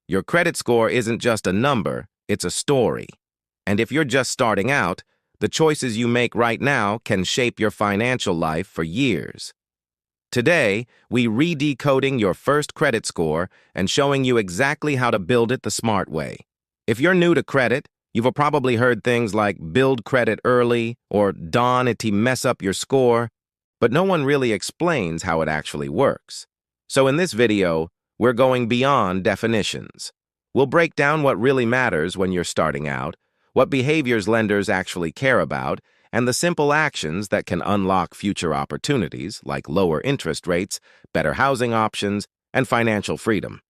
Your credit score isn't just a number, it's a story. And if you're just starting out, the choices you make right now can shape your financial life for years. Today, we re-decoding your first credit score and showing you exactly how to build it the smart way. If you're new to credit, you've probably heard things like build credit early or dawn it to mess up your score, but no one really explains how it actually works. So in this video, we're going beyond definitions. We'll break down what really matters when you're starting out, what behaviors lenders actually care about, and the simple actions that can unlock future opportunities like lower interest rates, better housing options, and financial freedom.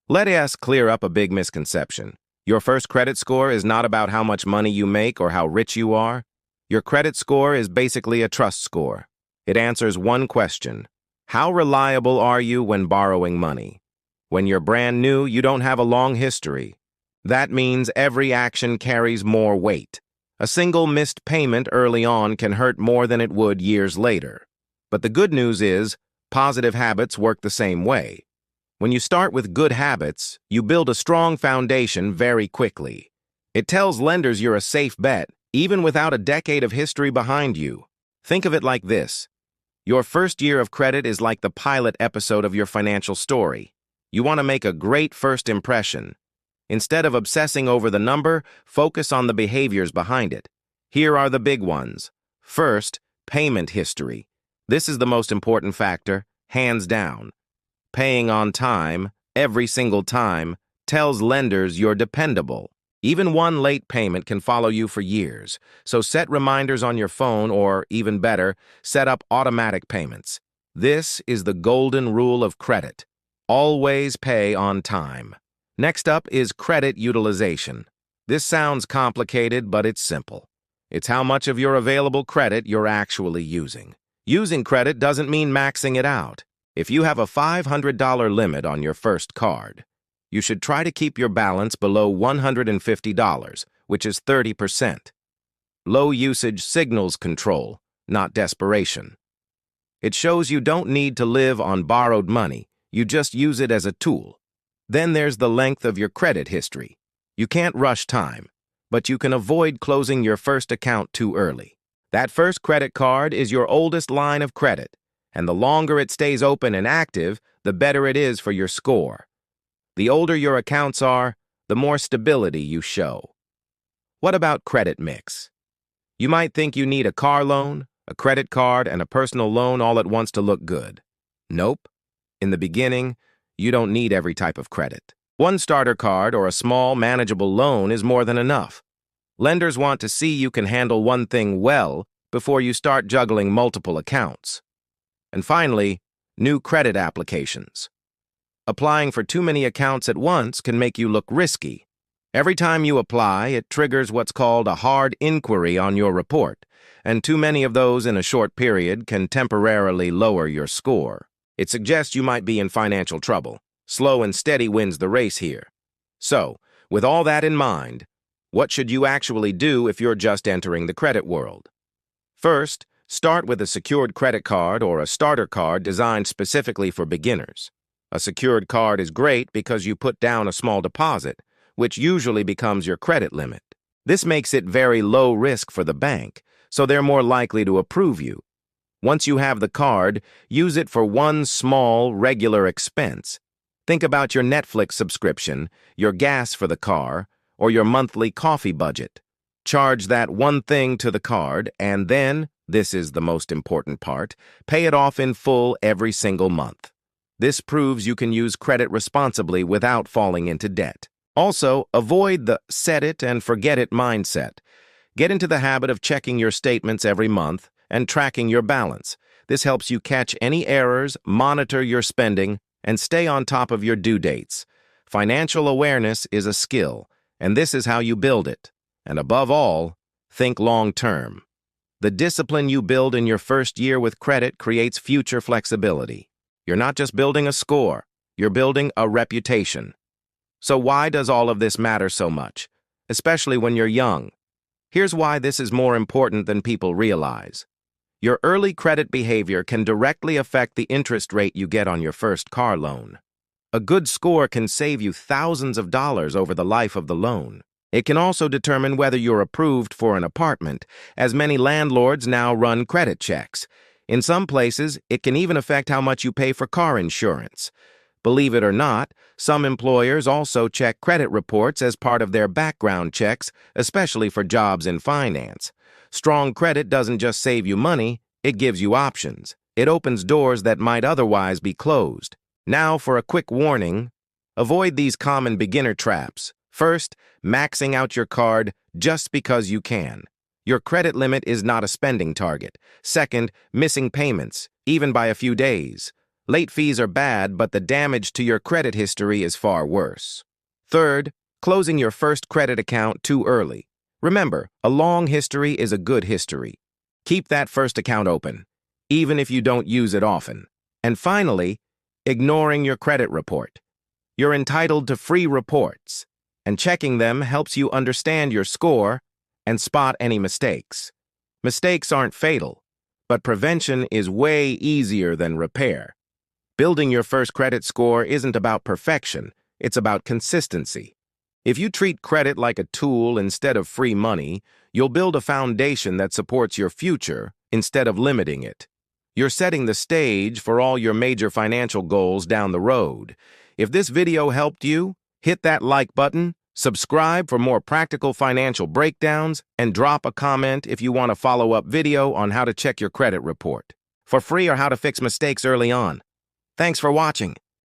Let us clear up a big misconception. Your first credit score is not about how much money you make or how rich you are. Your credit score is basically a trust score. It answers one question: how reliable are you when borrowing money? When you're brand new, you don't have a long history. That means every action carries more weight. A single missed payment early on can hurt more than it would years later. But the good news is, positive habits work the same way. When you start with good habits, you build a strong foundation very quickly. It tells lenders you're a safe bet, even without a decade of history behind you. Think of it like this. Your first year of credit is like the pilot episode of your financial story. You want to make a great first impression. Instead of obsessing over the number, focus on the behaviors behind it. Here are the big ones. First, payment history. This is the most important factor, hands down. Paying on time, every single time, tells lenders you're dependable. Even one late payment can follow you for years, so set reminders on your phone or, even better, set up automatic payments. This is the golden rule of credit. Always pay on time. Next up is credit utilization. This sounds complicated, but it's simple. It's how much of your available credit you're actually using. Using credit doesn't mean maxing it out. If you have a $500 limit on your first card, you should try to keep your balance below $150, which is 30%. Low usage signals control, not desperation. It shows you don't need to live on borrowed money. You just use it as a tool. Then there's the length of your credit history. You can't rush time, but you can avoid closing your first account too early. That first credit card is your oldest line of credit, and the longer it stays open and active, the better it is for your score. The older your accounts are, the more stability you show. What about credit mix? You might think you need a car loan, a credit card, and a personal loan all at once to look good. Nope. In the beginning, you don't need every type of credit. One starter card or a small, manageable loan is more than enough. Lenders want to see you can handle one thing well before you start juggling multiple accounts. And finally, new credit applications. Applying for too many accounts at once can make you look risky. Every time you apply, it triggers what's called a hard inquiry on your report, and too many of those in a short period can temporarily lower your score. It suggests you might be in financial trouble. Slow and steady wins the race here. So, with all that in mind, what should you actually do if you're just entering the credit world? First, start with a secured credit card or a starter card designed specifically for beginners. A secured card is great because you put down a small deposit, which usually becomes your credit limit. This makes it very low risk for the bank, so they're more likely to approve you. Once you have the card, use it for one small, regular expense. Think about your Netflix subscription, your gas for the car, or your monthly coffee budget. Charge that one thing to the card, and then, this is the most important part, pay it off in full every single month. This proves you can use credit responsibly without falling into debt. Also, avoid the set it and forget it mindset. Get into the habit of checking your statements every month and tracking your balance. This helps you catch any errors, monitor your spending, and stay on top of your due dates. Financial awareness is a skill, and this is how you build it. And above all, think long-term. The discipline you build in your first year with credit creates future flexibility. You're not just building a score, you're building a reputation. So why does all of this matter so much, especially when you're young? Here's why this is more important than people realize. Your early credit behavior can directly affect the interest rate you get on your first car loan. A good score can save you thousands of dollars over the life of the loan. It can also determine whether you're approved for an apartment, as many landlords now run credit checks. In some places, it can even affect how much you pay for car insurance. Believe it or not, some employers also check credit reports as part of their background checks, especially for jobs in finance. Strong credit doesn't just save you money, it gives you options. It opens doors that might otherwise be closed. Now for a quick warning, avoid these common beginner traps. First, maxing out your card just because you can. Your credit limit is not a spending target. Second, missing payments, even by a few days. Late fees are bad, but the damage to your credit history is far worse. Third, closing your first credit account too early. Remember, a long history is a good history. Keep that first account open, even if you don't use it often. And finally, ignoring your credit report. You're entitled to free reports, and checking them helps you understand your score and spot any mistakes. Mistakes aren't fatal, but prevention is way easier than repair. Building your first credit score isn't about perfection, it's about consistency. If you treat credit like a tool instead of free money, you'll build a foundation that supports your future instead of limiting it. You're setting the stage for all your major financial goals down the road. If this video helped you, hit that like button, subscribe for more practical financial breakdowns, and drop a comment if you want a follow-up video on how to check your credit report for free or how to fix mistakes early on. Thanks for watching.